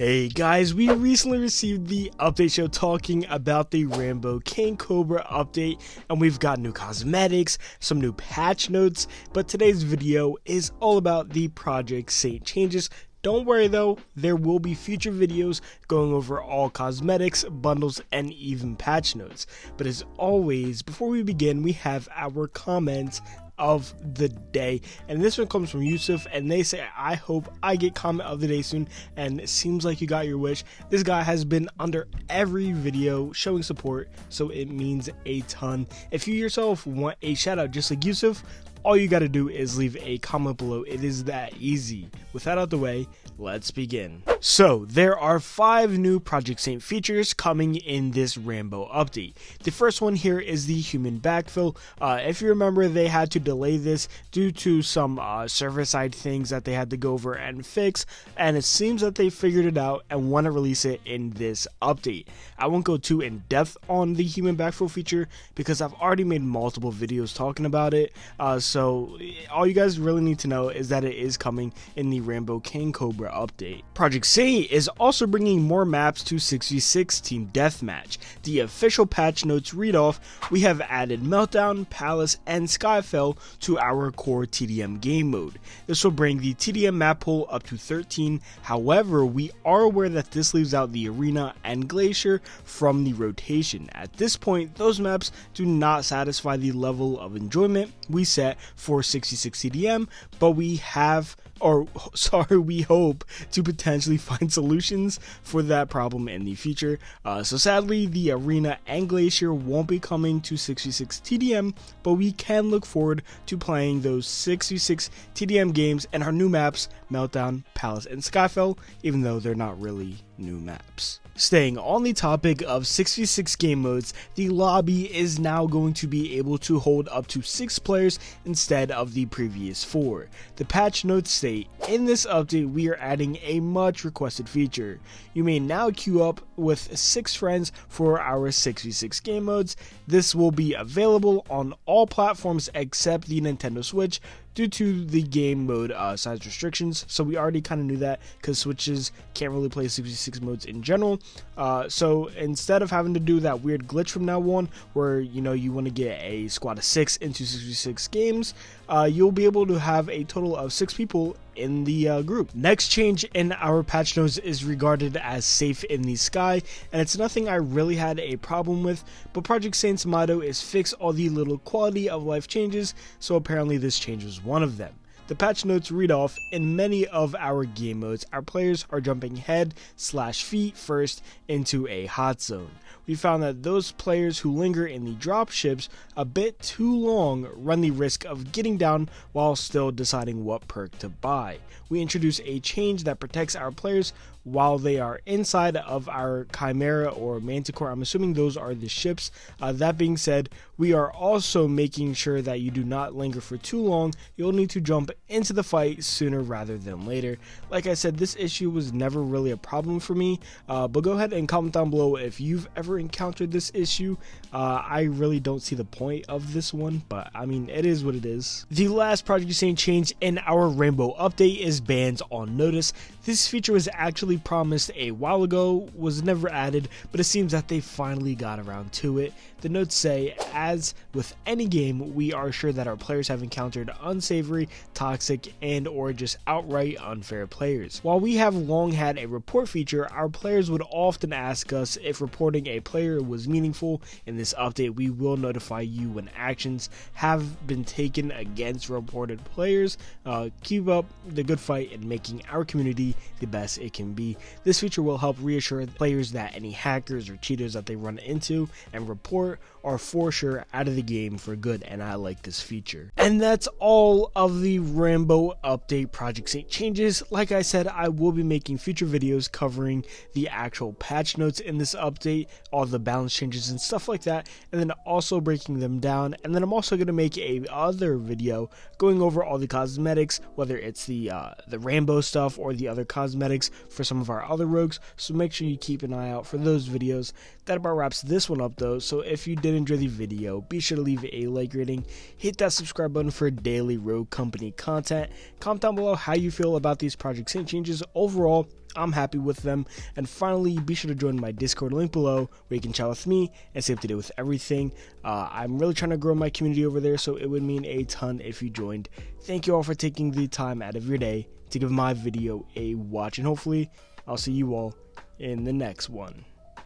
Hey guys, we recently received the update show talking about the Rambo King Cobra update, and we've got new cosmetics, some new patch notes, but today's video is all about the Project Saint changes. Don't worry though, there will be future videos going over all cosmetics, bundles, and even patch notes. But as always, before we begin, we have our comments of the day, and this one comes from Yusuf, and they say, I hope I get comment of the day soon, and it seems like you got your wish. This guy has been under every video showing support, so it means a ton. If you yourself want a shout out just like Yusuf, all you gotta do is leave a comment below. It is that easy. With that out the way, let's begin. So there are 5 new Project Saint features coming in this Rambo update. The first one here is the human backfill. If you remember, they had to delay this due to some server side things that they had to go over and fix, and it seems that they figured it out and want to release it in this update. I won't go too in depth on the human backfill feature because I've already made multiple videos talking about it. So all you guys really need to know is that it is coming in the Rambo King Cobra update. Project Saint is also bringing more maps to 6v6 Team Deathmatch. The official patch notes read off, we have added Meltdown, Palace, and Skyfell to our core TDM game mode. This will bring the TDM map pool up to 13, however we are aware that this leaves out the Arena and Glacier from the rotation. At this point, those maps do not satisfy the level of enjoyment we set for 66 TDM, but we hope to potentially find solutions for that problem in the future. So sadly, the Arena and Glacier won't be coming to 6v6 TDM, but we can look forward to playing those 6v6 TDM games and our new maps, Meltdown, Palace, and Skyfell, even though they're not really new maps. Staying on the topic of 6v6 game modes, the lobby is now going to be able to hold up to 6 players instead of the previous 4. The patch notes state, in this update we are adding a much requested feature. You may now queue up with 6 friends for our 6v6 game modes. This will be available on all platforms except the Nintendo Switch due to the game mode size restrictions. So we already kind of knew that because Switches can't really play 6v6 modes in general. So instead of having to do that weird glitch from now on where you want to get a squad of 6 into 6v6 games, you'll be able to have a total of 6 people in the group. Next change in our patch notes is regarded as safe in the sky, and it's nothing I really had a problem with, but Project Saint's motto is fix all the little quality of life changes, so apparently this change was one of them. The patch notes read off, in many of our game modes, our players are jumping head/feet first into a hot zone. We found that those players who linger in the drop ships a bit too long run the risk of getting down while still deciding what perk to buy. We introduce a change that protects our players while they are inside of our Chimera or Manticore. I'm assuming those are the ships. That being said, we are also making sure that you do not linger for too long. You'll need to jump into the fight sooner rather than later. Like I said, this issue was never really a problem for me, but go ahead and comment down below if you've ever encountered this issue. I really don't see the point of this one, but I mean, it is what it is. The last Project Saint change in our Rambo update is bans on notice. This feature was actually promised a while ago, was never added, but it seems that they finally got around to it. The notes say, as with any game, we are sure that our players have encountered unsavory, toxic, and or just outright unfair players. While we have long had a report feature, our players would often ask us if reporting a player was meaningful. In this update, we will notify you when actions have been taken against reported players. Keep up the good fight in making our community the best it can be. This feature will help reassure players that any hackers or cheaters that they run into and report are for sure out of the game for good, and I like this feature. And that's all of the Rambo update Project Saint changes. Like I said, I will be making future videos covering the actual patch notes in this update, all the balance changes and stuff like that, and then also breaking them down. And then I'm also going to make a other video going over all the cosmetics, whether it's the Rambo stuff or the other cosmetics for some of our other rogues, so make sure you keep an eye out for those videos. That about wraps this one up though, so if you did enjoy the video, be sure to leave a like rating, hit that subscribe button for daily Rogue Company content, comment down below how you feel about these Project Saint changes overall, I'm happy with them. And finally, be sure to join my Discord link below where you can chat with me and stay up to date with everything. I'm really trying to grow my community over there, so it would mean a ton if you joined. Thank you all for taking the time out of your day to give my video a watch, and hopefully I'll see you all in the next one.